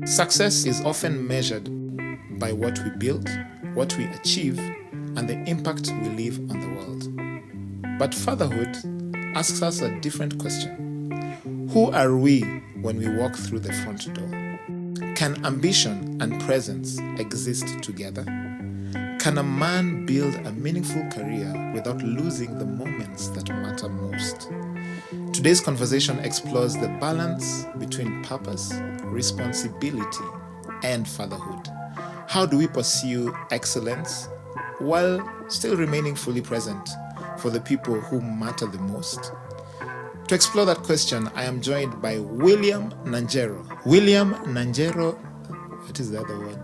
Success is often measured by what we build, what we achieve, and the impact we leave on the world. But fatherhood asks us a different question. Who are we when we walk through the front door? Can ambition and presence exist together? Can a man build a meaningful career without losing the moments that matter most? Today's conversation explores the balance between purpose, responsibility, and fatherhood. How do we pursue excellence while still remaining fully present for the people who matter the most? To explore that question, I am joined by William Nanjero. William Nanjero, what is the other word?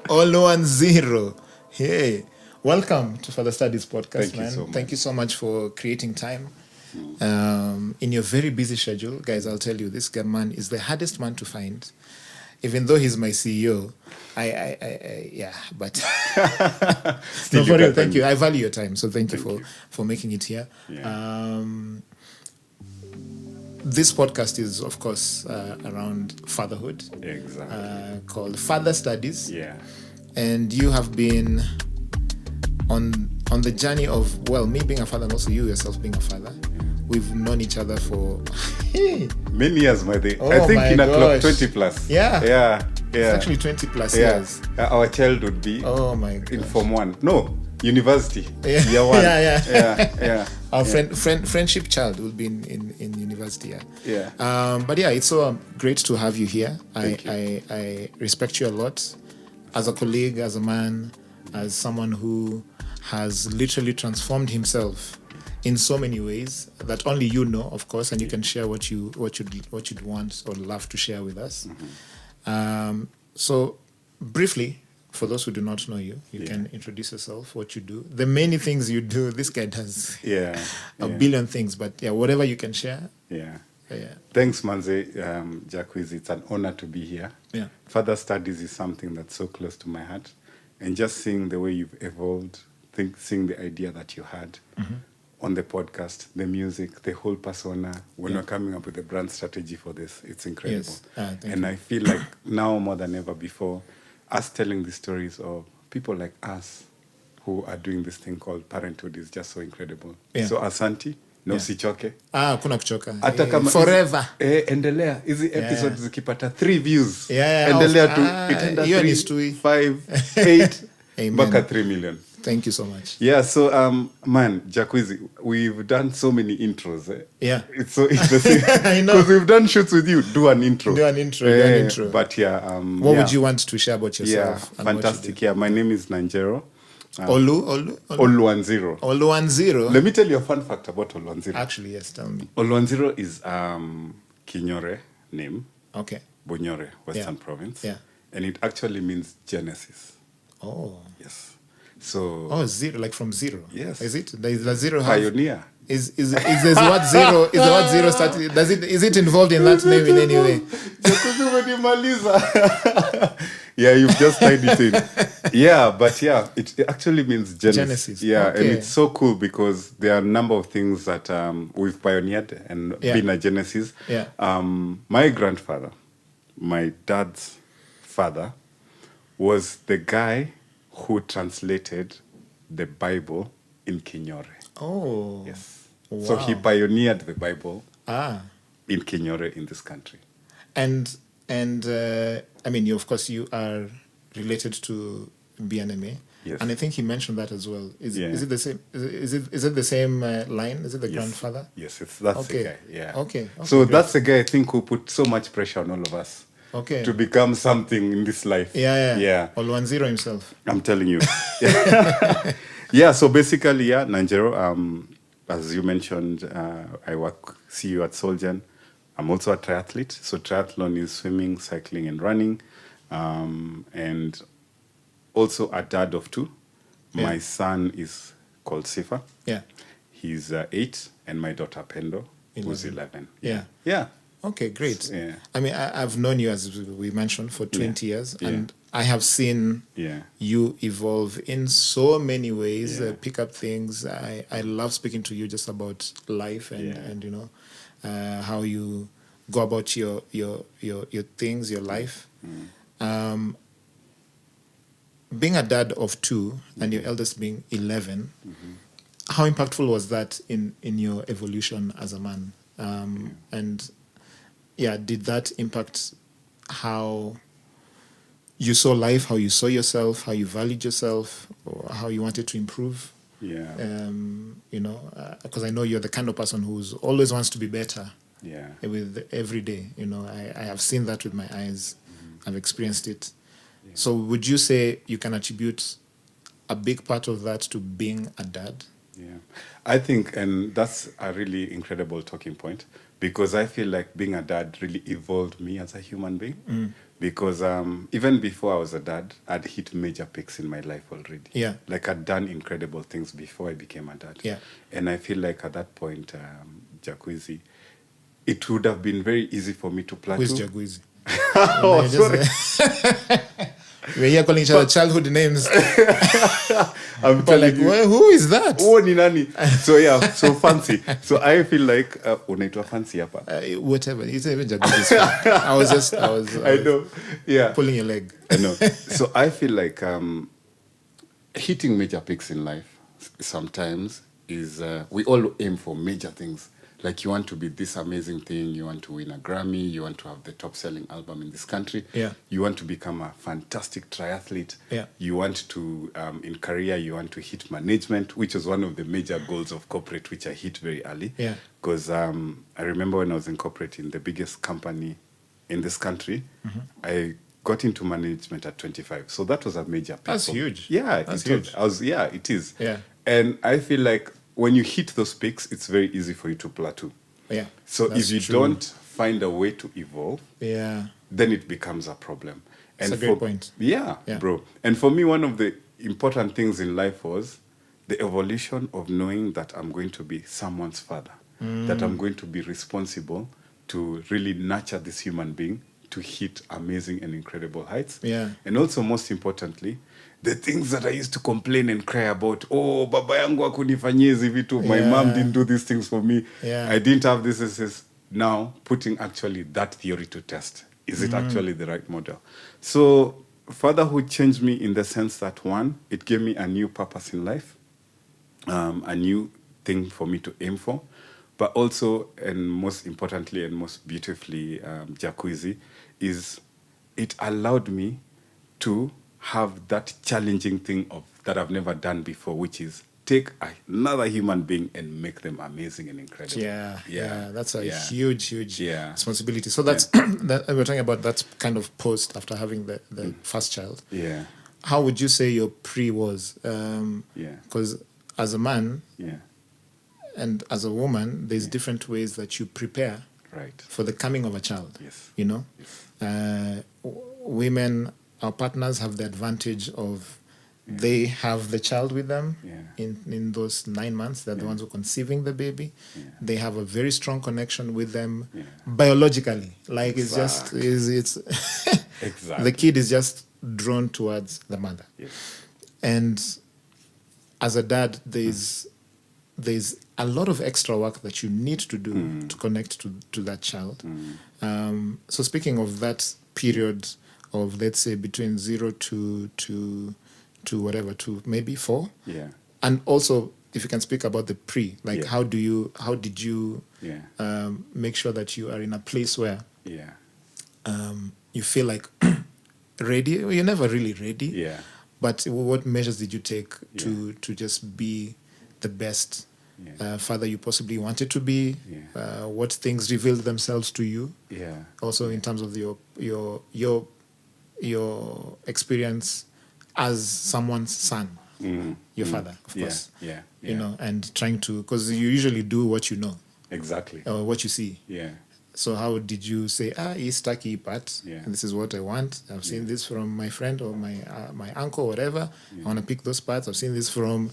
Oluwanziro. Hey, welcome to Father Studies Podcast, man. Thank you so much for creating time. In your very busy schedule, guys, I'll tell you, this guy, man, is the hardest man to find. Even though he's my CEO, but no, for real, thank you. I value your time, so thank you for making it here. Yeah. This podcast is, of course, around fatherhood. Exactly. Called Father Studies. Yeah. And you have been on the journey of, well, me being a father and also you yourself being a father. We've known each other for many years, my day. Oh, I think my in a gosh. 20 plus. Yeah. It's actually 20 plus years. Our child would be in Form 1. No, university. Year 1. Yeah. Our friendship child will be in university. Yeah. But yeah, it's so great to have you here. I respect you a lot as a colleague, as a man, as someone who has literally transformed himself in so many ways that only you know, of course, and you can share what you'd want or love to share with us. Mm-hmm. So briefly, for those who do not know you, you can introduce yourself, what you do, the many things you do. This guy does a billion things, but whatever you can share. Yeah. Thanks, Manze, Jacques. It's an honor to be here. Yeah. Father Studies is something that's so close to my heart, and just seeing the way you've evolved, seeing the idea that you had on the podcast, the music, the whole persona. When we're coming up with a brand strategy for this, it's incredible. Yes. And I feel like now more than ever before, us telling the stories of people like us who are doing this thing called parenthood is just so incredible. Yeah. So Asante. No sichoke. Kuna kuchoka. Hata kama forever. Endelea. Hizi episodes zikipata 3 views. Endelea tu. Itenda 3, 5, 8, mpaka 3 million. Thank you so much. Yeah, so man, Jacques, we've done so many intros. Yeah. It's so interesting. I know. Because we've done shoots with you. Do an intro. But what would you want to share about yourself? Yeah, fantastic. Yeah, my name is Nanjero. Oluwanziro. Oluwanziro. Let me tell you a fun fact about Oluwanziro. Actually, yes, tell me. Oluwanziro is Kinyore name. Okay. Bunyore, Western Province. Yeah. And it actually means Genesis. Oh. Yes. So. Zero, like from zero. Yes. Is it? Is the zero pioneer. Is the word zero? Is the word zero started? Is it involved in that name in any way? Yeah, you've just tied it in. Yeah, but it actually means Genesis. Yeah, okay. And it's so cool because there are a number of things that we've pioneered and been a Genesis. Yeah. My grandfather, my dad's father, was the guy who translated the Bible in Kinyore. Oh. Yes. Wow. So he pioneered the Bible in Kinyore in this country. And I mean, you are related to BNMA. Yes. And I think he mentioned that as well. Is it the same? Is it the same line? Is it the grandfather? Yes, that's the guy. Yeah. Okay. So great. That's the guy I think who put so much pressure on all of us. Okay. To become something in this life. Yeah. Oluwanziro himself. I'm telling you. Yeah. So basically, Nanjero. As you mentioned, I see you at Solgen. I'm also a triathlete. So triathlon is swimming, cycling, and running. And also a dad of 2. Yeah. My son is called Sifa. Yeah. He's 8, and my daughter Pendo, who's 11. Yeah. Okay, great. Yeah. I mean, I've known you, as we mentioned, for 20 years, and I have seen you evolve in so many ways, pick up things. I love speaking to you just about life and you know, how you go about your things, your life. Being a dad of 2 and your eldest being 11, how impactful was that in your evolution as a man? And did that impact how you saw life, how you saw yourself, how you valued yourself, or how you wanted to improve? Yeah. Because I know you're the kind of person who's always wants to be better. Yeah. With every day, I have seen that with my eyes. I've experienced it. Yeah. So would you say you can attribute a big part of that to being a dad? Yeah, I think, and that's a really incredible talking point, because I feel like being a dad really evolved me as a human being. Because even before I was a dad, I'd hit major peaks in my life already. Yeah. Like I'd done incredible things before I became a dad. Yeah. And I feel like at that point, Jacuzzi, it would have been very easy for me to plateau. Who's Jacuzzi? Oh, sorry. We're here calling each other childhood names. I'm like, well, who is that? Oh, ni nani. So yeah, so fancy. So I feel like unaitwa fancy hapa. Whatever. It's even Jacuzzi's fault. I was I know. Yeah. Pulling your leg. I know. So I feel like hitting major peaks in life sometimes is we all aim for major things. Like you want to be this amazing thing, you want to win a Grammy, you want to have the top-selling album in this country. Yeah. You want to become a fantastic triathlete. Yeah. You want to, in career, you want to hit management, which was one of the major goals of corporate, which I hit very early. Yeah. Because I remember when I was in corporate in the biggest company in this country, I got into management at 25. So that was a major peak. That's huge. Yeah, that's huge. huge. It is. Yeah. And I feel like when you hit those peaks, it's very easy for you to plateau. Yeah. So if you don't find a way to evolve, then it becomes a problem. That's a great point. Yeah, bro. And for me, one of the important things in life was the evolution of knowing that I'm going to be someone's father, that I'm going to be responsible to really nurture this human being to hit amazing and incredible heights. Yeah. And also, most importantly, the things that I used to complain and cry about, oh, baba yangu hakunifanyia hizi vitu, my mom didn't do these things for me, I didn't have this. Now, putting actually that theory to test. Is it actually the right model? So, fatherhood changed me in the sense that, one, it gave me a new purpose in life, a new thing for me to aim for, but also, and most importantly and most beautifully, Jacuzzi, is it allowed me to have that challenging thing that I've never done before, which is take another human being and make them amazing and incredible. Yeah. That's a huge responsibility. So that's that we're talking about. That's kind of post after having the first child. Yeah. How would you say your pre was? Because as a man, and as a woman, there's different ways that you prepare for the coming of a child. Yes. Women, our partners have the advantage of they have the child with them in those 9 months. They're the ones who are conceiving the baby. They have a very strong connection with them biologically. Like it's exactly. The kid is just drawn towards the mother. Yes. And as a dad, there's a lot of extra work that you need to do to connect to that child. So speaking of that period of, let's say, between 0 to whatever, to maybe 4. Yeah. And also, if you can speak about the pre, like how did you make sure that you are in a place where you feel like ready? You're never really ready. Yeah. But what measures did you take to just be the best father you possibly wanted to be? What things revealed themselves to you? Yeah. Also in terms of your experience as someone's son, your father, of course. Yeah. And trying to, because you usually do what you know. Exactly. Or what you see. Yeah. So how did you say, he's stucky part, and this is what I want. I've seen this from my friend or my uncle, whatever. I want to pick those parts. I've seen this from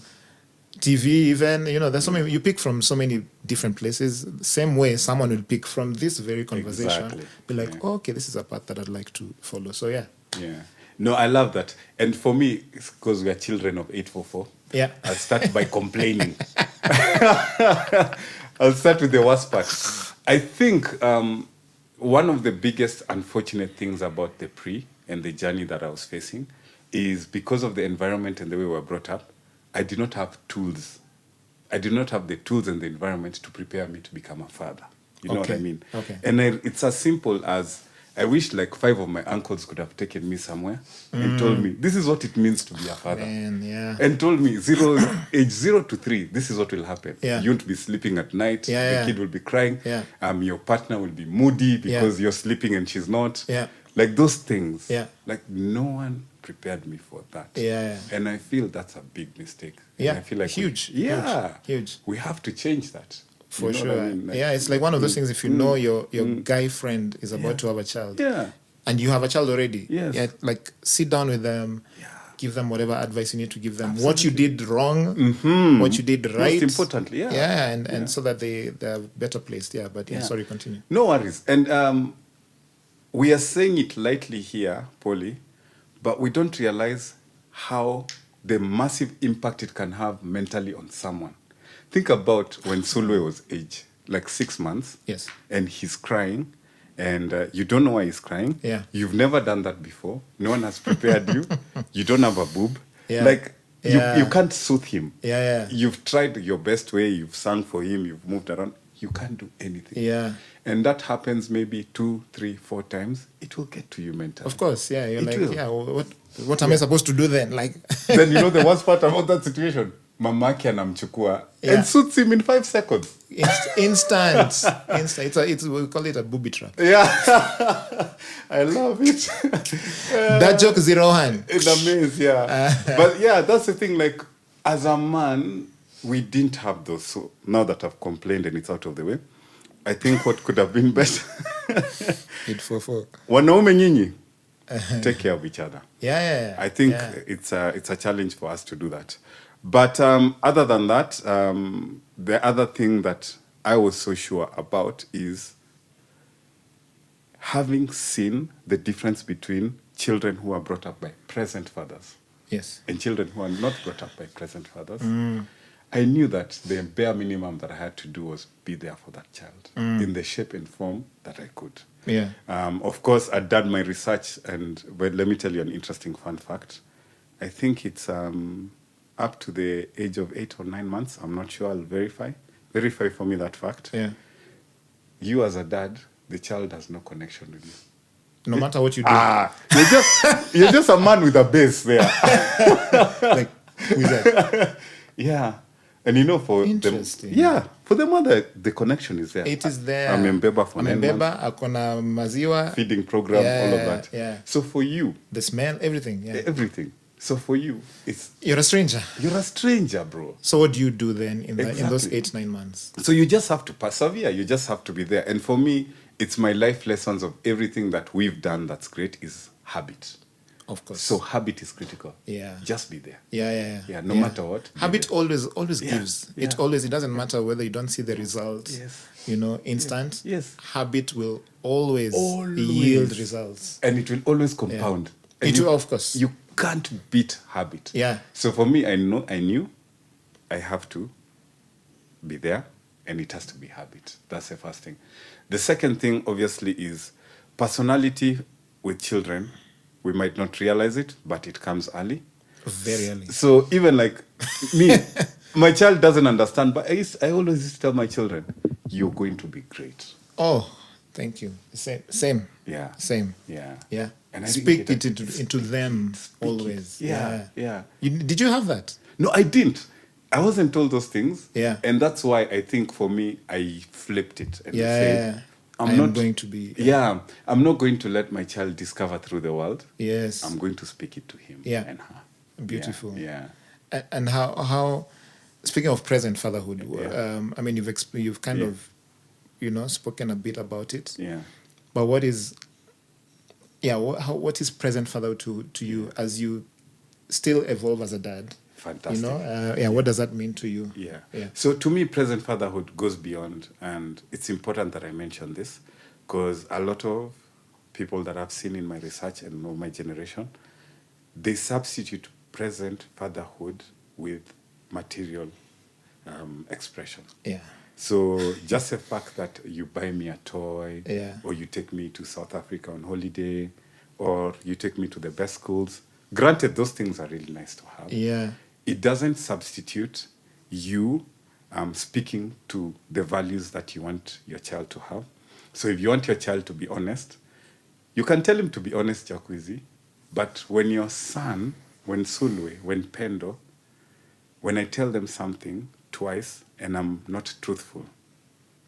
TV even. There's so many, you pick from so many different places. Same way someone will pick from this very conversation. Be like, okay, this is a part that I'd like to follow. So Yeah. No, I love that. And for me, it's because we are children of 844. Yeah. I'll start by complaining. I'll start with the worst part. I think one of the biggest unfortunate things about the pre and the journey that I was facing is because of the environment and the way we were brought up, I did not have tools. I did not have the tools and the environment to prepare me to become a father. You know what I mean? Okay. And it's as simple as I wish like 5 of my uncles could have taken me somewhere and told me, this is what it means to be a father. Man, yeah. And told me, age 0 to 3, this is what will happen. Yeah. You won't be sleeping at night. Yeah, the kid will be crying. Yeah. Your partner will be moody because you're sleeping and she's not. Yeah. Like those things. Yeah. Like no one prepared me for that. Yeah. And I feel that's a big mistake. Yeah. And I feel like huge. huge. We have to change that. For You know sure. what I mean? Like, yeah, it's like one of those things, if you know your guy friend is about to have a child. Yeah. And you have a child already. Yes. Yeah, like sit down with them, give them whatever advice you need to give them. Absolutely. What you did wrong, what you did right. Most importantly, yeah. Yeah, and so that they're better placed. Yeah, but sorry, continue. No worries. And we are saying it lightly here, Polly, but we don't realize how the massive impact it can have mentally on someone. Think about when Sulwe was age, like 6 months. Yes. And he's crying, and you don't know why he's crying. Yeah. You've never done that before. No one has prepared you. You don't have a boob. Yeah. Like, Yeah. you can't soothe him. Yeah. You've tried your best way. You've sung for him. You've moved around. You can't do anything. Yeah. And that happens maybe 2, 3, 4 times. It will get to you mentally. Of course, yeah. You're It like, will. yeah, what am I supposed to do then? Like, Then you know the worst part about that situation? Mamake anamchukua and suits him in 5 seconds. instant. We call it a booby trap. Yeah. I love it. That joke is zero hand. In a maze, yeah. But yeah, that's the thing. Like, as a man, we didn't have those. So now that I've complained and it's out of the way, I think what could have been better. 844. Wanaume nyinyi, take care of each other. Yeah. I think it's a challenge for us to do that. But other than that, the other thing that I was so sure about is having seen the difference between children who are brought up by present fathers Yes. and children who are not brought up by present fathers. I knew that the bare minimum that I had to do was be there for that child in the shape and form that I could. Yeah. Of course, I'd done my research, but let me tell you an interesting fun fact. I think it's up to the age of 8 or 9 months. I'm not sure. I'll verify. Verify for me that fact. Yeah. You as a dad, the child has no connection with you. No matter what you do. You're just a man with a base there. Like, who is that? Yeah. And you know, for Interesting. for the mother, the connection is there. It is there. Amembeba for 9 months. akona maziwa. Feeding program, all of that. Yeah. So for you, The smell, everything. Yeah. everything. So for you, You're a stranger. you're a stranger, bro. So what do you do then in those Exactly. 8-9 months? So you just have to persevere. You just have to be there. And for me, it's my life lessons of everything that we've done that's great is habit. Of course. So habit is critical. Yeah. Just be there. Yeah. Yeah, no matter what. Habit always Yeah, gives. yeah. It doesn't matter whether you don't see the results. Yes. Instant. Yes. Habit will always yield results. And it will always compound. And It will, of course. You can't beat habit. Yeah. So for me, I knew I have to be there, and it has to be habit. That's the first thing. The second thing, obviously, is personality with children. We might not realize it, but it comes early. Very early. So even like me, my child doesn't understand, but I always used to tell my children, you're going to be great. Oh, thank you. Same. Yeah. Same. Yeah. Yeah. And I Speak didn't it get into them Speak it. always. Yeah. Did you have that? No, I didn't. I wasn't told those things. Yeah. And that's why I think for me, I flipped it and Yeah. said, I'm not going to be. Yeah. I'm not going to let my child discover through the world. Yes. I'm going to speak it to him Yeah. and her. Beautiful. Yeah. And how speaking of present fatherhood, Yeah. I mean, you've kind of, spoken a bit about it. Yeah. But what is present fatherhood to you as you still evolve as a dad? Fantastic. What does that mean to you? Yeah. Yeah. So to me, present fatherhood goes beyond, and it's important that I mention this because a lot of people that I've seen in my research and know my generation, they substitute present fatherhood with material expression. Yeah. So just the fact that you buy me a toy, Yeah. or you take me to South Africa on holiday, or you take me to the best schools. Granted, those things are really nice to have. Yeah. It doesn't substitute you speaking to the values that you want your child to have. So if you want your child to be honest, you can tell him to be honest, Jacuzzi. But when your son, when Sulwe, when Pendo, when I tell them something twice and I'm not truthful,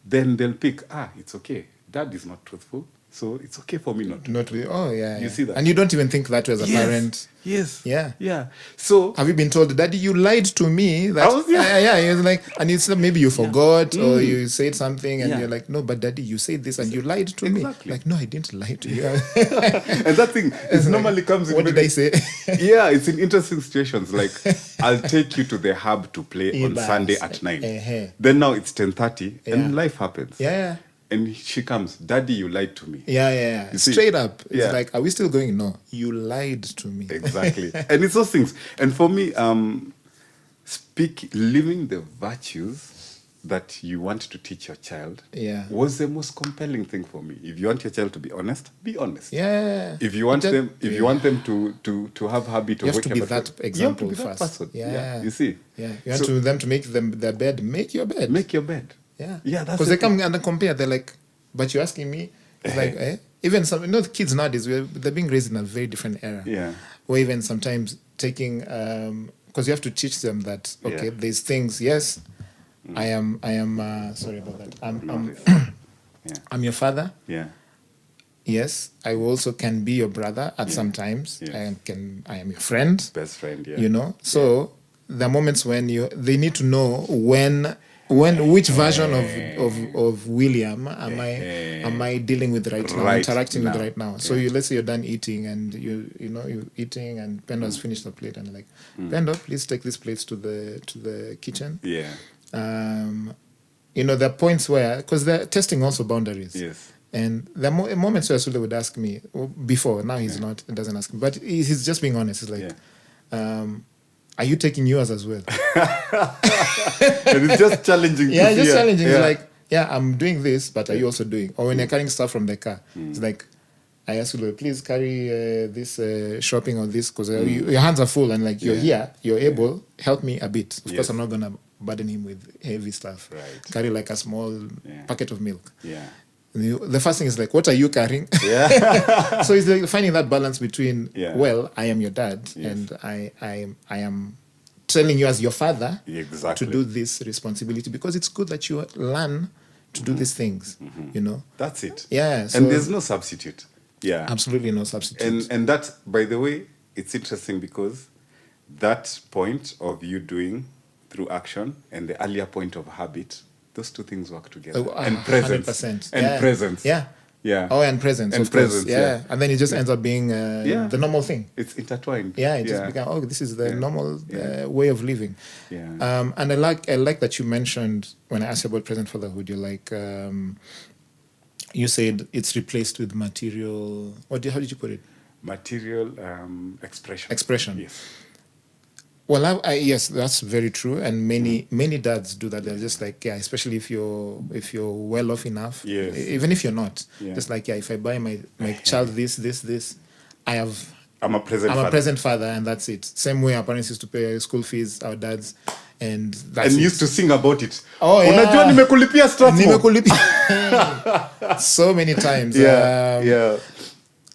then they'll pick, it's okay. Dad is not truthful, so it's okay for me not to. Not really. Oh, yeah. You yeah. see that? And you don't even think that way as a Yes. parent. Yes. Yeah. Yeah. So Have you been told, Daddy, you lied to me? That, I was- yeah. yeah. It's like, and it's maybe you forgot or Mm. you said something and Yeah. you're like, no, but Daddy, you said this and you lied to Exactly. me. Like, no, I didn't lie to you. and that thing it normally comes in What did very- I say? Yeah, it's in interesting situations. Like, I'll take you to the hub to play on Yes. Sunday at 9. Uh-huh. Then now it's 10:30 Yeah. and life happens. Yeah. And she comes, Daddy, you lied to me. Yeah. You see? Straight up. It's Yeah. like, are we still going? No, you lied to me. Exactly. And it's those things. And for me, living the virtues that you want to teach your child Yeah. was the most compelling thing for me. If you want your child to be honest, be honest. Yeah. If you want It them, just- you want them to have habit of You have to waking be up that at- example you have to be that first. person. Yeah. You see. Yeah. You want So- them to make their bed, make your bed. Make your bed. Yeah. Yeah, that's Because the they come and they compare. They're like, but you're asking me. It's like, even some, the kids nowadays, they're being raised in a very different era. Yeah. Or even sometimes taking, because you have to teach them that, okay, Yeah. there's things, yes, I am, sorry about that. Yeah. I'm your father. Yeah. Yes, I also can be your brother at some times. Yeah. I am your friend. Best friend. Yeah. You know, so there are moments when they need to know which version of William am I dealing with right now, Right interacting with now. right now. So let's say you're done eating and you're eating and Pendo has finished the plate and you're like, Pendo, please take this plate to the kitchen. Yeah. There are points where, because they're testing also boundaries. Yes. And there are moments where Sule would ask me before. Now he's not. He doesn't ask me, but he's just being honest. He's like, "Are you taking yours as well?" And it's just challenging. Yeah, to just see, challenging. Yeah. It's like, "Yeah, I'm doing this, but are you also doing?" Or when you're carrying stuff from the car, it's like, "I ask you, please carry this shopping or this because your hands are full and like you're here, you're able. Help me a bit. Of course, I'm not gonna burden him with heavy stuff. Right. Carry like a small packet of milk. Yeah. The first thing is like, what are you carrying? Yeah. So it's like finding that balance between, Yeah. well, I am your dad, and I am telling you as your father Exactly. to do this responsibility because it's good that you learn to do these things. You know, That's it. Yeah, so- and there's no substitute. Yeah. absolutely no substitute. And that, by the way, it's interesting because that point of you doing through action and the earlier point of habit, those two things work together. And presence. 100%. And Yeah. presence. Yeah. Yeah. Oh, and presence. And of course. presence, Yeah. yeah. And then it just ends up being the normal thing. It's intertwined. Yeah, it just became, this is the normal way of living. Yeah. And I like that you mentioned when I asked you about present fatherhood, you're like, you said it's replaced with material. How did you put it? Material expression. Expression. Yes. Well, yes, that's very true, and many dads do that. They're just like, especially if you're well off enough, Yes. even if you're not, Yeah. just like, if I buy my child this, I'm a present I'm father. a present father, and that's it. Same way our parents used to pay school fees, our dads, and that's And it. used to sing about it. Oh, yeah. Unajua nimekulipia Strathmore. Nimekulipia. So many times. Yeah.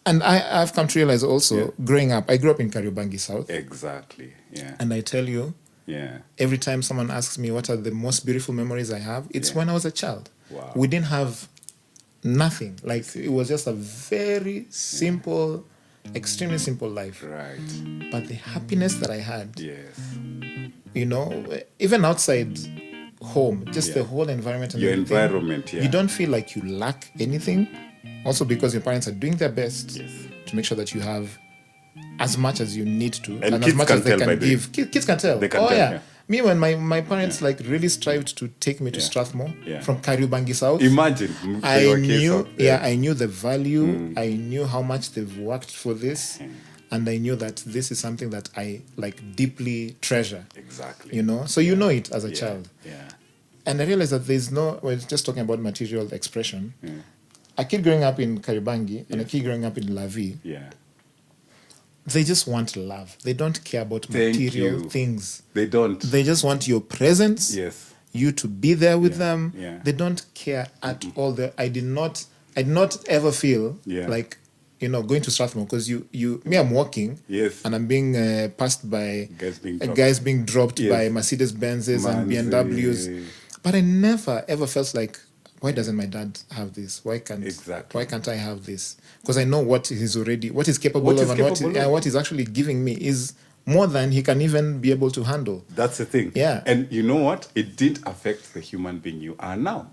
And I've come to realize also, growing up, I grew up in Kariobangi South, Exactly. Yeah. and I tell you, Yeah. every time someone asks me what are the most beautiful memories I have, it's when I was a child. Wow. We didn't have nothing. Like, it was just a very simple, extremely simple life. Right. But the happiness that I had, Yes. even outside home, just the whole environment and Your everything, environment, yeah. you don't feel like you lack anything. Also because your parents are doing their best to make sure that you have as much as you need to And as kids much can as they tell, by can the way. give. Kids can tell. They can tell, yeah. Me, when my parents really strived to take me to Strathmore from Kariobangi South. Imagine. I knew the value. I knew how much they've worked for this, and I knew that this is something that I deeply treasure. Exactly. So you know it as a child. Yeah. And I realized that we're just talking about material expression. A kid growing up in Karibangi and a kid growing up in Lavi, they just want love. They don't care about material things. They don't. They just want your presence. Yes. You to be there with them. Yeah. They don't care at all. I did not ever feel like, going to Strathmore, because I'm walking, and I'm being passed by guys being dropped by Mercedes Benzes and BMWs, but I never ever felt like, why doesn't my dad have this? Why can't I have this? Because I know what he's capable of, and what he's actually giving me is more than he can even be able to handle. That's the thing. Yeah. And you know what? It didn't affect the human being you are now.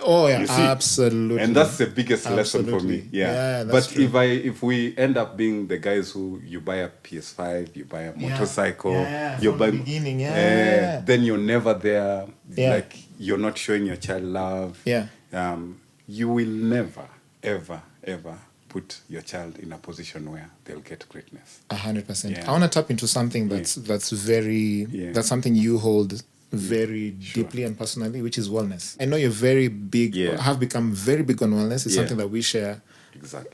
Oh yeah, absolutely. And that's the biggest lesson for me. Yeah, that's but true. if we end up being the guys who you buy a PS5, you buy a motorcycle, you buy, from the beginning, then you're never there. Like you're not showing your child love. Yeah. You will never, ever, ever put your child in a position where they'll get greatness. 100%. I want to tap into something that's something you hold very deeply and personally, which is wellness. I know you're very big, have become very big on wellness. It's something that we share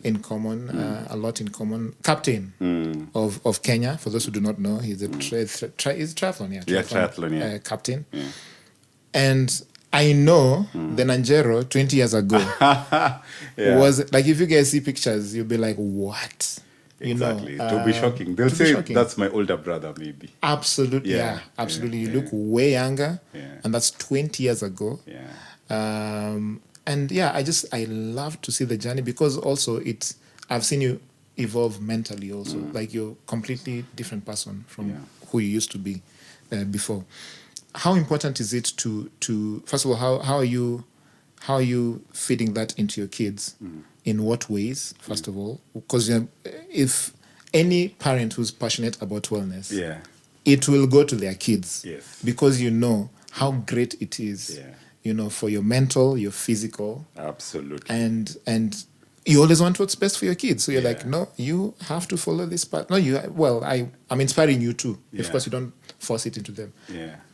in common, a lot in common. Captain of Kenya, for those who do not know, he's a triathlon, captain. Yeah. And I know the Nanjero 20 years ago was like, if you guys see pictures, you'll be like, what? Exactly. It'll be shocking. They'll say that's my older brother, maybe. Absolutely. Absolutely. You look way younger, and that's 20 years ago. And I love to see the journey, because also I've seen you evolve mentally also. Like, you're a completely different person from who you used to be before. How important is it to first of all, how are you feeding that into your kids? In what ways, first of all? Because if any parent who's passionate about wellness, it will go to their kids, because you know how great it is, for your mental, your physical. Absolutely. And you always want what's best for your kids. So you're like, no, you have to follow this path. No, I'm inspiring you too. Of course, you don't force it into them.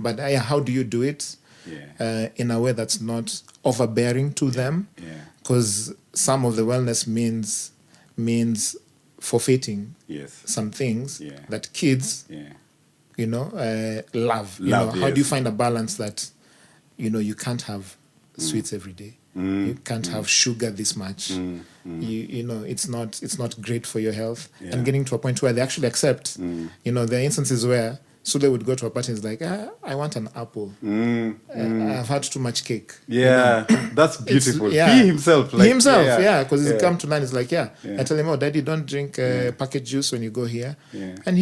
But how do you do it in a way that's not overbearing to them? Because some of the wellness means forfeiting some things that kids, love. How do you find a balance that, you can't have sweets every day? You can't have sugar this much. It's not great for your health. And getting to a point where they actually accept. There are instances where Sule would go to a party and is like, I want an apple. I've had too much cake. That's beautiful. He himself. Because he's come to learn. He's like, I tell him, Daddy, don't drink packet juice when you go here. And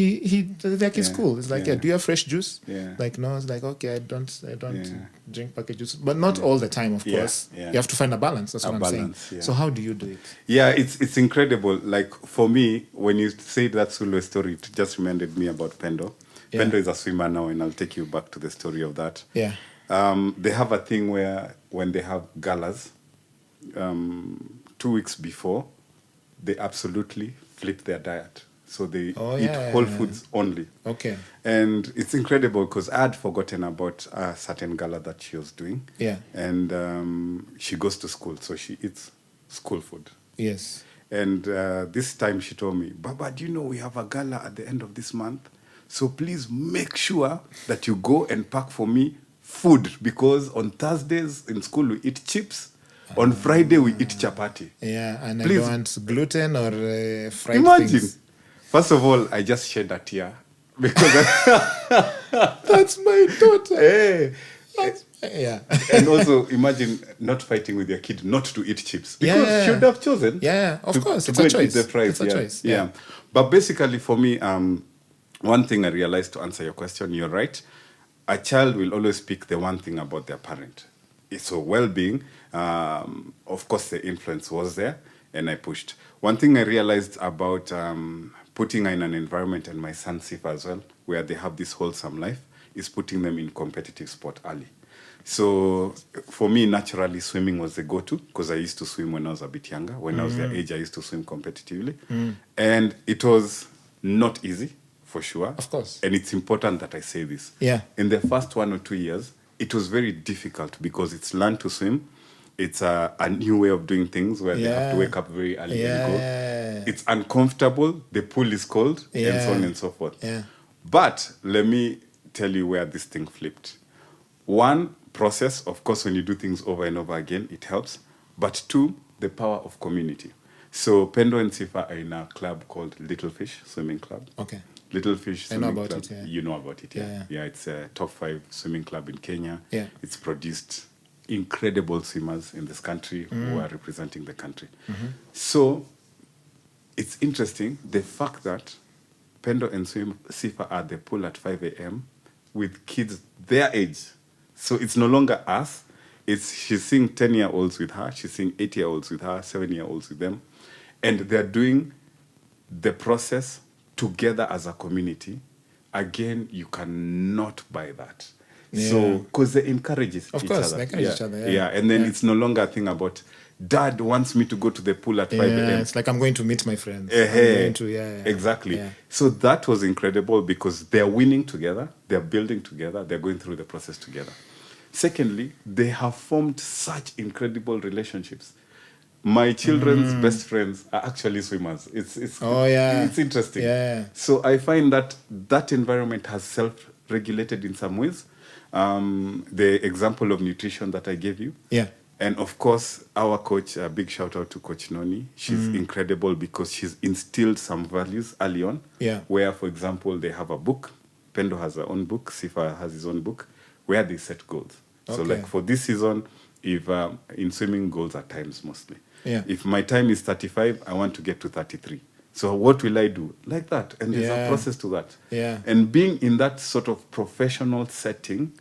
their kid's cool. It's like, do you have fresh juice? Like, no. It's like, okay, I don't drink packet juice. But not all the time, of course. You have to find a balance. That's what I'm saying. So how do you do it? It's incredible. Like, for me, when you say that Sule story, it just reminded me about Pendo. Pendo is a swimmer now, and I'll take you back to the story of that. They have a thing where when they have galas, 2 weeks before, they absolutely flip their diet. So they eat whole foods only. Okay. And it's incredible, because I had forgotten about a certain gala that she was doing. And she goes to school, so she eats school food. Yes. And this time she told me, Baba, do you know we have a gala at the end of this month? So please make sure that you go and pack for me food, because on Thursdays in school we eat chips. On Friday we eat chapati. And please. I don't want gluten or fried Imagine. things. First of all, I just shed a tear, because that's my daughter. And also imagine not fighting with your kid not to eat chips, because she would have chosen. Of course, to it's go a and choice. Eat the fries. It's a choice. But basically, for me, one thing I realized, to answer your question, you're right. A child will always pick the one thing about their parent. So well-being, of course, the influence was there, and I pushed. One thing I realized about putting her in an environment, and my son Sifa as well, where they have this wholesome life, is putting them in competitive sport early. So for me, naturally, swimming was the go-to, because I used to swim when I was a bit younger. When I was their age, I used to swim competitively. And it was not easy, for sure. Of course. And it's important that I say this. Yeah. In the first 1 or 2 years, it was very difficult because it's learned to swim. It's a new way of doing things where they have to wake up very early and go. It's uncomfortable. The pool is cold, and so on and so forth. Yeah. But let me tell you where this thing flipped. One, process. Of course, when you do things over and over again, it helps. But two, the power of community. So Pendo and Sifa are in a club called Little Fish Swimming Club. Okay. Little Fish Swimming Club. It, yeah. You know about it, yeah. Yeah, it's a top 5 swimming club in Kenya. Yeah. It's produced incredible swimmers in this country who are representing the country. So it's interesting, the fact that Pendo and Sifa are at the pool at 5 a.m. with kids their age. So it's no longer us. She's seeing 10-year-olds with her. She's seeing 8-year-olds with her, 7-year-olds with them. And they're doing the process together as a community. Again, you cannot buy that. Yeah. So, because they encourage each Of course, other. they encourage each other. Yeah, and then it's no longer a thing about, Dad wants me to go to the pool at 5 a.m. It's like I'm going to meet my friends. I'm going to, Exactly. Yeah. So that was incredible because they're winning together, they're building together, they're going through the process together. Secondly, they have formed such incredible relationships. My children's best friends are actually swimmers. It's interesting. Yeah. So I find that environment has self-regulated in some ways. The example of nutrition that I gave you. Yeah. And of course, our coach, a big shout out to Coach Noni. She's incredible because she's instilled some values early on. Yeah. Where, for example, they have a book. Pendo has her own book. Sifa has his own book, where they set goals. So like for this season, if in swimming, goals are times mostly. Yeah. If my time is 35, I want to get to 33. So what will I do? Like that. And there's a process to that. Yeah. And being in that sort of professional setting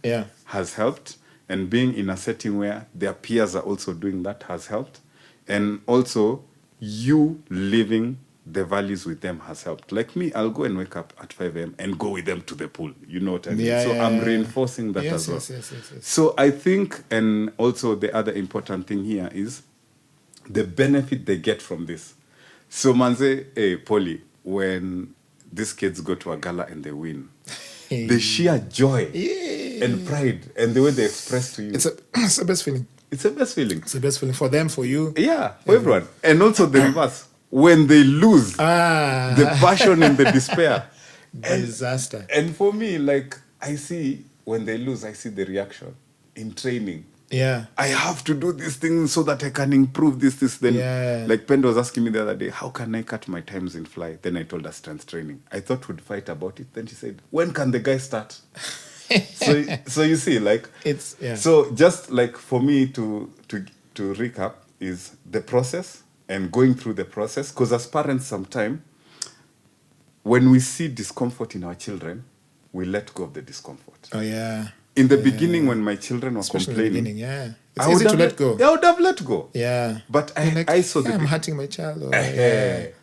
has helped. And being in a setting where their peers are also doing that has helped. And also, you living the values with them has helped. Like me, I'll go and wake up at 5 a.m. and go with them to the pool. You know what I mean? I'm reinforcing that as well. Yes. So I think, and also the other important thing here is the benefit they get from this. So Manze, Polly, when these kids go to a gala and they win, the sheer joy and pride and the way they express to you. It's the best feeling. It's the best feeling. It's the best feeling for them, for you. Yeah, for everyone. And also the reverse. When they lose, the passion and the despair. Disaster. And for me, like, I see, when they lose, I see the reaction in training. Yeah. I have to do these things so that I can improve this. Then, like Pendo was asking me the other day, how can I cut my times in fly? Then I told her strength training. I thought we'd fight about it. Then she said, when can the guy start? so you see, like, it's So just like for me to recap is the process and going through the process. Because as parents, sometimes when we see discomfort in our children, we let go of the discomfort. Oh yeah. In the beginning, when my children were Especially complaining, in the beginning, it's easy to let go. I would have let go. Yeah. But I saw I'm hurting my child. Or, and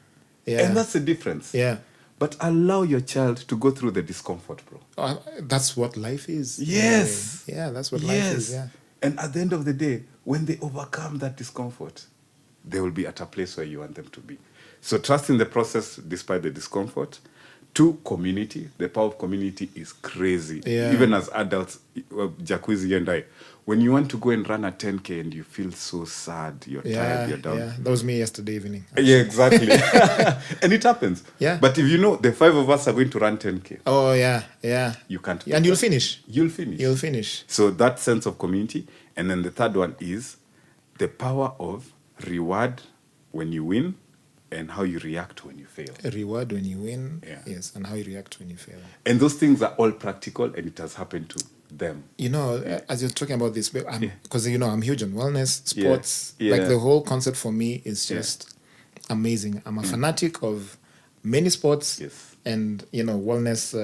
that's the difference. Yeah. But allow your child to go through the discomfort, bro. That's what life is. Yes. Yeah, that's what life is. Yeah. And at the end of the day, when they overcome that discomfort, they will be at a place where you want them to be. So trust in the process despite the discomfort. 2, community. The power of community is crazy. Yeah. Even as adults, Jacuzzi and I, when you want to go and run a 10K and you feel so sad, you're tired, you're down. Yeah, that was me yesterday evening. Actually. Yeah, exactly. And it happens. Yeah. But if you know the 5 of us are going to run 10K. Oh, yeah. You can't. And you'll finish. You'll finish. So that sense of community. And then the third one is the power of reward when you win and how you react when you fail. A reward when you win, yes, and how you react when you fail. And those things are all practical, and it has happened to them. You know, as you're talking about this, because, I'm huge on wellness, sports. Like the whole concept for me is just amazing. I'm a fanatic of many sports. Yes. And, wellness,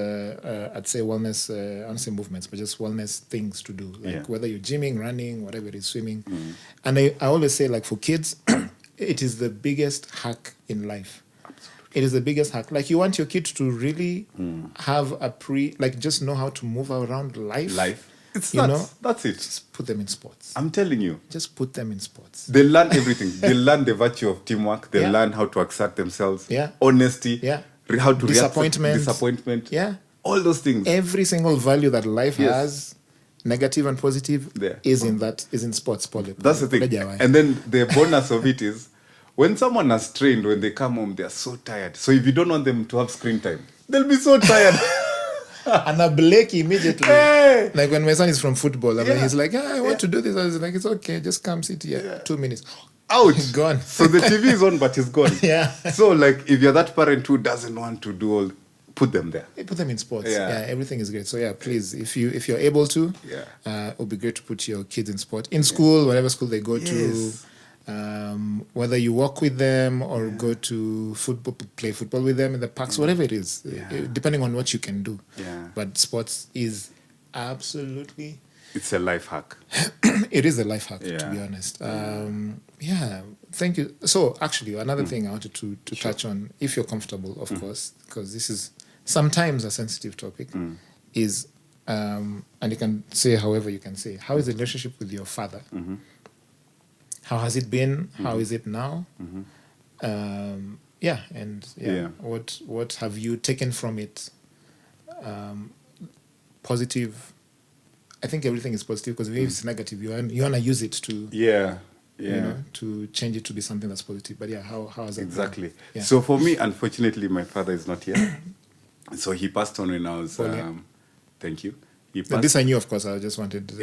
I'd say wellness, I don't say movements, but just wellness things to do. Like whether you're gymming, running, whatever it is, swimming. And I always say, like, for kids, it is the biggest hack in life. Absolutely. It is the biggest hack. Like, you want your kids to really have just know how to move around life. That's it. Just put them in sports. I'm telling you. Just put them in sports. They learn everything. They learn the virtue of teamwork. They learn how to accept themselves. Yeah. Honesty. Yeah. How to disappointment. Disappointment. Yeah. All those things. Every single value that life has, negative and positive There. is in sports. That's the thing. And then the bonus of it is when someone has trained, when they come home, they are so tired. So if you don't want them to have screen time, they'll be so tired. And I blake immediately. Hey! Like when my son is from football, I mean, Yeah. he's like, I want to do this. I was like, it's okay, just come sit here. Yeah. 2 minutes. Out. Gone. So the TV is on, but it's gone. Yeah. So like if you're that parent who doesn't want to do all, put them there. Put them in sports. Yeah. Yeah, everything is great. So yeah, please, if you're able to, it would be great to put your kids in sport in school, whatever school they go to. Whether you walk with them or go to football, play football with them in the parks, whatever it is, depending on what you can do. Yeah. But sports is absolutely. It's a life hack. It is a life hack, to Yeah. be honest. Thank you. So actually, another thing I wanted to touch on, if you're comfortable, of course, because this is sometimes a sensitive topic, is, and you can say however you can say, how is the relationship with your father? How has it been? How is it now? What have you taken from it? Positive. I think everything is positive because if it's negative, you want to use it to to change it to be something that's positive. But how has that Exactly. been? Yeah. So for me, unfortunately, my father is not here. So he passed on when I was. Thank you. He But passed. this I knew, of course. I just wanted.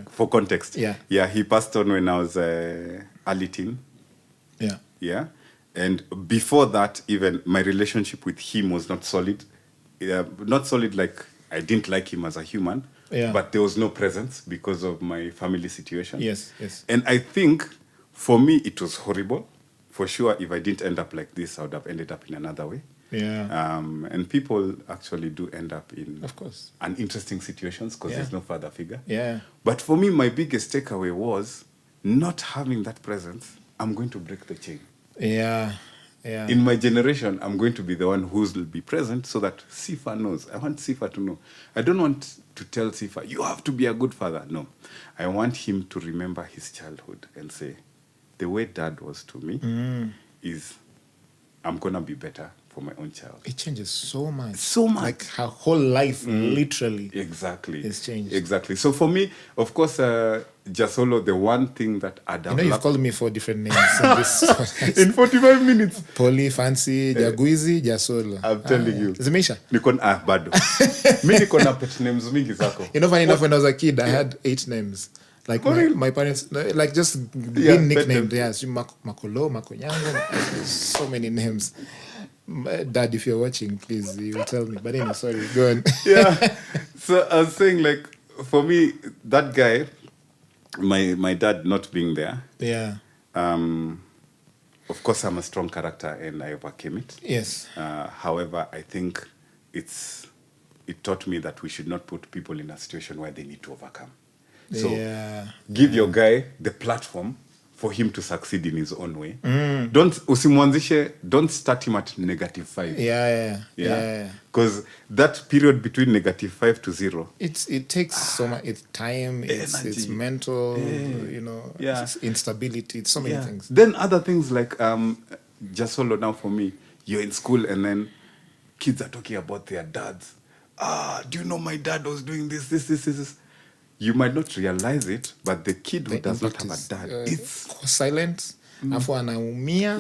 For context. Yeah. He passed on when I was early teen. Yeah. Yeah. And before that, even my relationship with him was not solid. Not solid like I didn't like him as a human. Yeah. But there was no presence because of my family situation. Yes. And I think for me it was horrible. For sure, if I didn't end up like this, I would have ended up in another way. Yeah. And people actually do end up in, Of course, interesting situations because there's no father figure. Yeah. But for me, my biggest takeaway was not having that presence. I'm going to break the chain. Yeah. In my generation, I'm going to be the one who will be present so that Sifa knows. I want Sifa to know. I don't want to tell Sifa, you have to be a good father. No. I want him to remember his childhood and say, the way dad was to me is I'm going to be better for my own child. It changes so much. So much. Like her whole life, literally. Exactly. It's changed. Exactly. So for me, of course, Jasolo, the one thing that I developed... you've called me 4 different names in this podcast. In 45 minutes. Polly, Fancy, Jaguizi, Jasolo. I'm telling you. Zimeisha? Bado. Mi niko na pet names mingi zako. Funny enough, when I was a kid, I had 8 names. Like my parents, like just being nicknamed. Yes, Makolo, Makonyango, so many names. Dad, if you're watching, please, you will tell me. But anyway, sorry, go on. Yeah. So I was saying, like, for me, that guy, my dad not being there. Yeah. Of course, I'm a strong character and I overcame it. Yes. However, I think it taught me that we should not put people in a situation where they need to overcome. So give your guy the platform for him to succeed in his own way. Don't start him at -5. Yeah. Because that period between -5 to 0, it takes so much. It's time. It's mental. It's instability. It's so many things. Then other things like just solo now for me. You're in school and then kids are talking about their dads. Do you know my dad was doing this. You might not realize it, but the kid who does not have a dad, it's silent. Afu anaumia.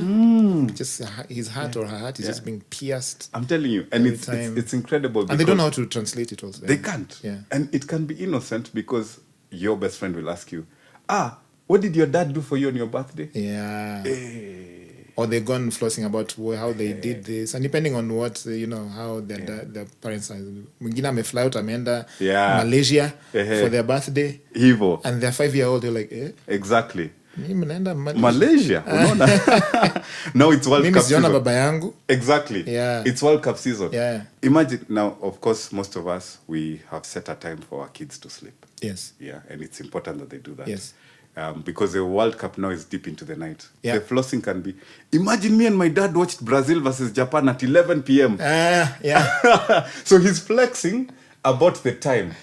Just his heart or her heart is just being pierced. I'm telling you, and it's incredible. And they don't know how to translate it also. They can't. Yeah. And it can be innocent because your best friend will ask you, what did your dad do for you on your birthday? Yeah. Or they're gone flossing about how they did this, and depending on what how their parents are. Mwingine amefly out ameenda Malaysia for their birthday. Hivo. And they're 5-year-old. They're like, Exactly. Mnaenda Malaysia. Now it's World Cup season. Baba yangu. Exactly. Yeah. It's World Cup season. Yeah. Imagine now. Of course, most of us we have set a time for our kids to sleep. Yes. Yeah, and it's important that they do that. Yes. Because the World Cup now is deep into the night. Yeah. The flossing can be... Imagine me and my dad watched Brazil versus Japan at 11 p.m. Yeah. So he's flexing about the time.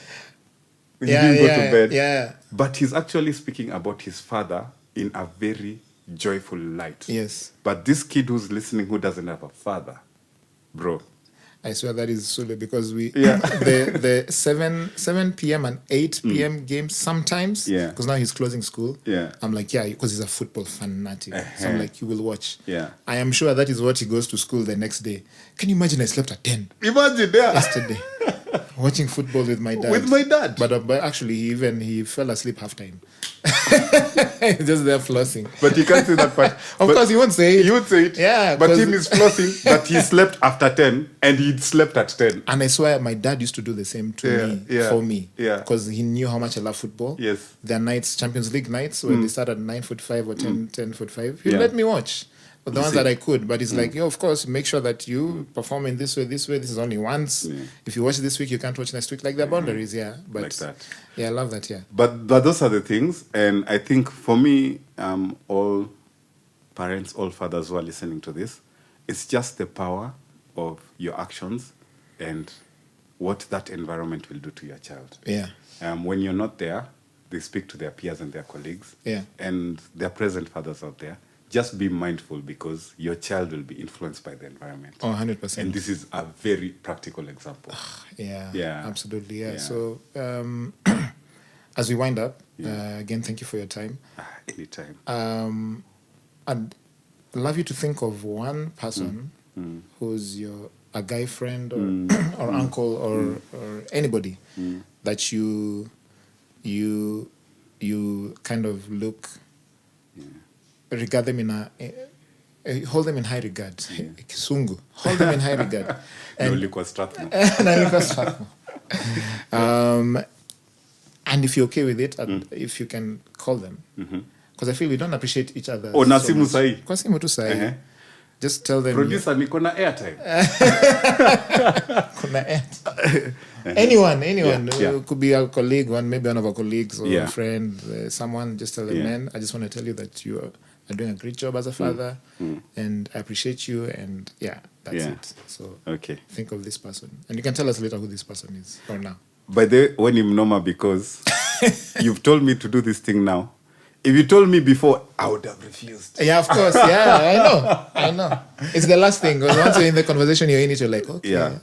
He didn't go to bed. Yeah. But he's actually speaking about his father in a very joyful light. Yes. But this kid who's listening who doesn't have a father, bro. I swear that is Sule because we Yeah. the 7 p.m. and 8 p.m. games sometimes. Yeah. Because now he's closing school. Yeah. I'm like, yeah, because he's a football fanatic. So I'm like, you will watch. Yeah. I am sure that is what he goes to school the next day. Can you imagine I slept at 10 Imagine, yeah. yesterday watching football with my dad. With my dad. But actually he fell asleep halftime. Just there flossing. But you can't say that part. Of course, he won't say it. You would say it. Yeah, But 'cause- him is flossing that he slept after 10 and he slept at 10. And I swear, my dad used to do the same to Yeah, me, yeah, for me. yeah. Because he knew how much I love football. Yes. Their nights, Champions League nights, when they start at 9:45 or 10:45, he'd Yeah. let me watch. But the You ones see? that I could. But it's like, yo, of course, make sure that you perform in this way, this way. This is only once. Yeah. If you watch this week, you can't watch next week. Like the boundaries, yeah. But Like that. yeah, I love that, yeah. But those are the things. And I think for me, all parents, all fathers who are listening to this, it's just the power of your actions and what that environment will do to your child. Yeah. When you're not there, they speak to their peers and their colleagues. Yeah. And their present fathers out there. Just be mindful because your child will be influenced by the environment. Oh, 100%. And this is a very practical example. Yeah, Yeah. absolutely. Yeah. Yeah. So, as we wind up, again, thank you for your time. Anytime. I'd love you to think of one person who's a guy friend or or uncle or anybody that you kind of look, regard them hold them in high regard. Kisungu. Hold them in high regard. No liquor Strathmore. And if you're okay with it, and if you can call them. Because I feel we don't appreciate each other. Oh, na simu sahi. Kwa simu tu sahi. Just tell them. Producer, niko na airtime. Kuna anyone. Yeah. Could be a colleague, maybe one of our colleagues or Yeah. a friend, someone. Just tell them, Yeah. man, I just want to tell you that you are doing a great job as a father, and I appreciate you. And yeah, that's Yeah. it. So Okay. think of this person, and you can tell us later who this person is or now. By the way, when I'm normal, because you've told me to do this thing now. If you told me before, I would have refused. Yeah, of course. Yeah, I know. It's the last thing. 'Cause once you're in the conversation, you're in it. You're like, okay, Yeah.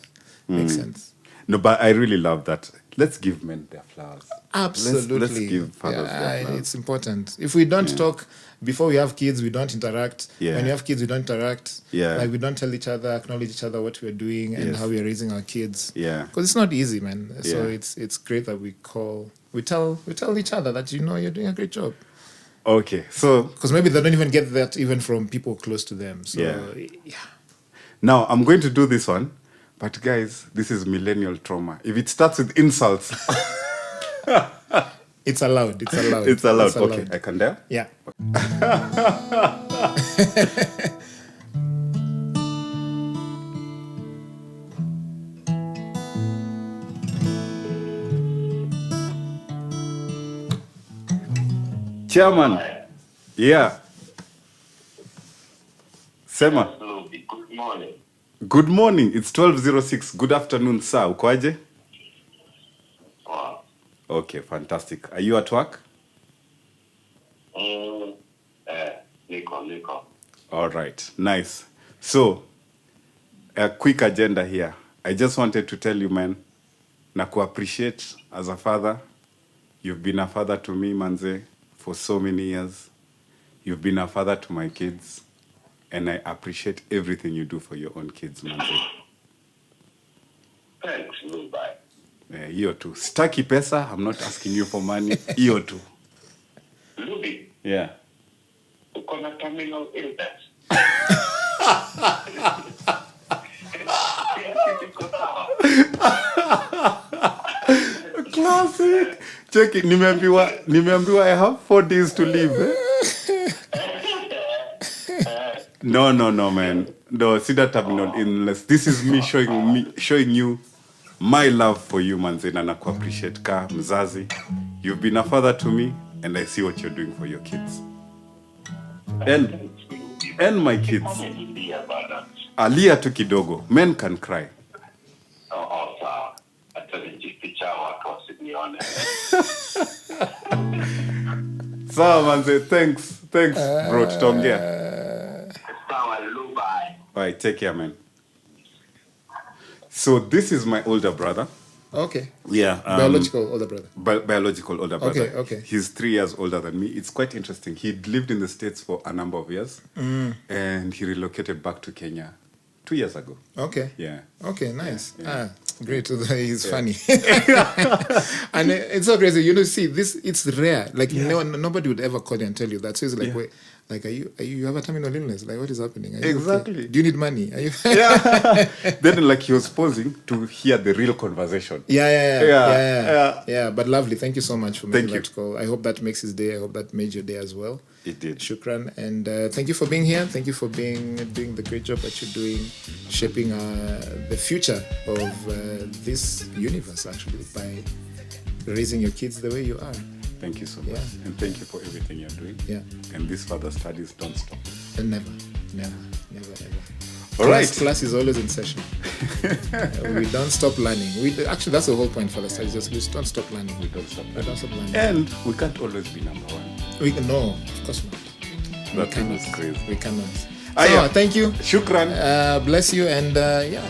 makes sense. No, but I really love that. Let's give men their flowers. Absolutely. Let's give fathers their flowers. It's important. If we don't talk before we have kids, we don't interact. Yeah. When you have kids, we don't interact. Yeah. Like we don't tell each other, acknowledge each other what we're doing and Yes. how we're raising our kids. Yeah. Because it's not easy, man. So Yeah. it's great that we tell each other that you're doing a great job. Okay, so Because maybe they don't even get that even from people close to them. So yeah. now I'm going to do this one. But guys, this is millennial trauma. If it starts with insults, It's allowed. it's allowed. Okay, I can dare? Yeah. Chairman. Yeah. Sema. Good morning. Good morning. It's 12:06. Good afternoon, sir. Ukoaje? Wow. Okay, fantastic. Are you at work? Nico. All right. Nice. So, a quick agenda here. I just wanted to tell you, man, na appreciate as a father. You've been a father to me, Manze, for so many years. You've been a father to my kids. And I appreciate everything you do for your own kids, Manze. Thanks, Lubai. Hiyo tu. Sitaki pesa. I'm not asking you for money. Hiyo tu. Luby, Yeah. uko na terminal illness. Classic. Check it. Nimeambiwa I have 4 days to live. No, man. No, see that terminal illness. This is me showing you my love for you, Manze, na nakuappreciate ka mzazi. You've been a father to me, and I see what you're doing for your kids. And my kids. Alia tu kidogo. Men can cry. Sawa. Acha nijificha watu wasinione. Sawa, Manze. Thanks, bro. Tutaongea. Sawa, Lubai. All right, take care, man. So this is my older brother. Okay. Yeah. Biological older brother. Biological older brother. Okay, okay. He's 3 years older than me. It's quite interesting. He'd lived in the States for a number of years, and he relocated back to Kenya 2 years ago. Okay. Yeah. Okay, nice. Great. He's funny. And it's so crazy. You know, see, it's rare. Like, nobody would ever call you and tell you that. So it's like, wait, like, you have a terminal illness? Like, what is happening? Are you Exactly. okay? Do you need money? Are you? Then, like, he was pausing to hear the real conversation. Yeah. But lovely. Thank you so much for making Thank that call. I hope that makes his day. I hope that made your day as well. It did. Shukran. And thank you for being here. Thank you for doing the great job that you're doing, shaping the future of this universe, actually, by raising your kids the way you are. Thank you so much. And thank you for everything you're doing. Yeah. And these further studies don't stop. And never. All right. Class is always in session. We don't stop learning. Actually, that's the whole point for the studies. Just we don't stop learning. We don't stop We don't stop learning. And we can't always be number one. We can, no, of course not. That thing is crazy. We cannot. Yeah. Thank you. Shukran. Bless you, and yeah.